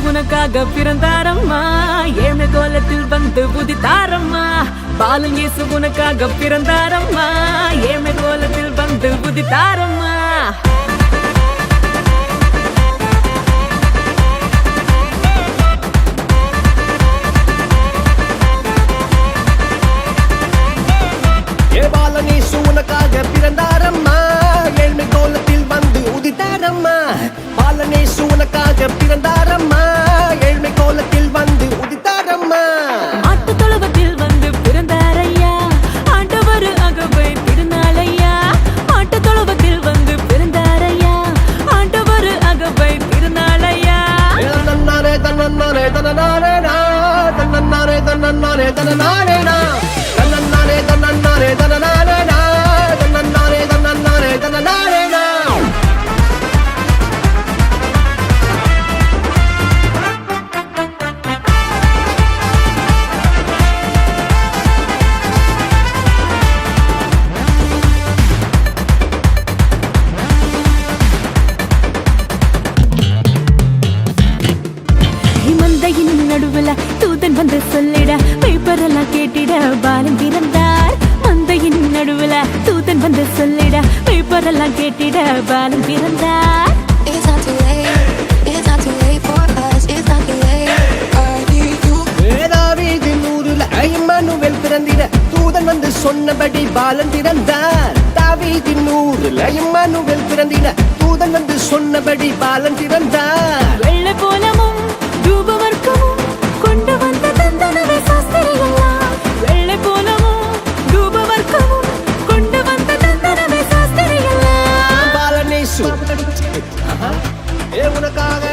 உனக்காக பிறந்தாரம்மா ஏழ்மை கோலத்தில் வந்து புதித்தாரம்மா பாலன் இயேசு உனக்காக பிறந்தாரம்மா ஏழ்மை கோலத்தில் வந்து புதித்தாரம்மா பாலன் இயேசு உனக்காக பிறந்தாரம்மா ஏழ்மை கோலத்தில் வந்து உதித்தாரம்மா பாலன் இயேசு உனக்காக பிறந்தாரம்மா ஏழ்மை கோலத்தில் வந்து உதித்தாரம்மா மாட்டு தொழுவத்தில் வந்து பிறந்தாரையா ஆண்டவர் அகவை திருநாளையா மாட்டு தொழுவத்தில் வந்து பிறந்தாரையா ஆண்டவர் அகவை திருநாளையா தன்னன்னாரே தன்னன்னாரே தன்னனாரே தன்னன்னாரே தன்னன்னாரே தன்னனாரே தன்னன்னாரே தன்னன்னாரே தன்னனாரே தன்னன்னாரே தன்னன்னாரே தன்னனாரே மந்தையின் நடுவுல தூதன் வந்து சொல்லிட பேப்பரெல்லாம் கேட்டிட பாலன் பிறந்தார் மந்தையின் நடுவுல தூதன் வந்து சொல்லிட பேப்பரெல்லாம் கேட்டிட பாலன் பிறந்தார் It's not too late. It's not too late for us. It's not too late. I need you. தாவீதின் ஊருல இம்மானுவேல் பிறந்திட தூதன் வந்து சொன்னபடி பாலன் பிறந்தார் தாவீதின் ஊருல இம்மானுவேல் பிறந்திட தூதன் வந்து சொன்னபடி பாலன் பிறந்தார் வெள்ளை போலமும் தூபவர்க்கமும் கொண்டு வந்த தந்தனவே சாஸ்திரிகளா வெள்ளை போலமும் தூபவர்க்கமும் கொண்டு வந்த தந்தனவே சாஸ்திரிகளா பாலன் இயேசு உனக்காக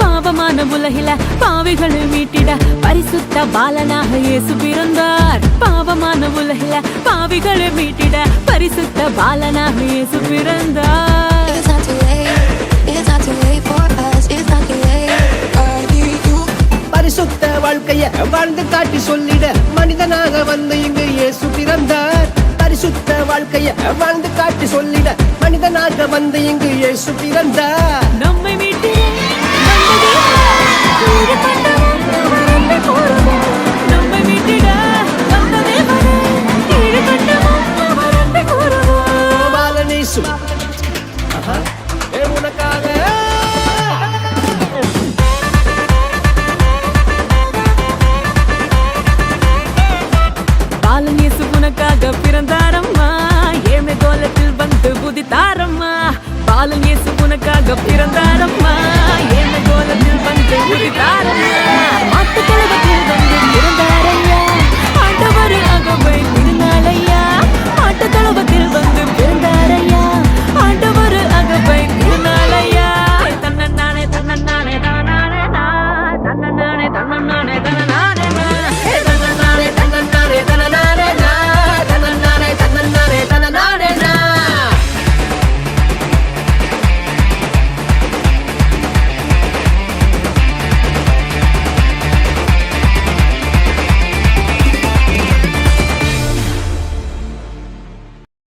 பாவமான உலகில பாவிகளை மீட்டிட பரிசுத்த பாலனாக இயேசு பிறந்தார் பாவமான உலகில பாவிகளை மீட்டிட பரிசுத்த பாலனாக இயேசு பிறந்தார் It's not too late. It's not too late for us. It's not too late. I need you. பரிசுத்த வாழ்க்கைய வாழ்ந்து காட்டி சொல்லிட மனிதனாக வந்து இங்கு இயேசு பிறந்தார் பரிசுத்த வாழ்க்கைய வாழ்ந்து காட்டி சொல்லிட மனிதனாக வந்து இங்கு இயேசு பிறந்தார் நம்மை மீட்டிட நம்மை மீட்டிட பாலன் இயேசு உனக்காக பாலன் இயேசு உனக்காக பிறந்தாரம்மா ஏழ்மை கோலத்தில் வந்து புதித்தாரம்மா பாலன் இயேசு உனக்காக பிறந்தாரம்மா ஏழ்மை கோலத்தில் வந்து புதித்தாரம்மா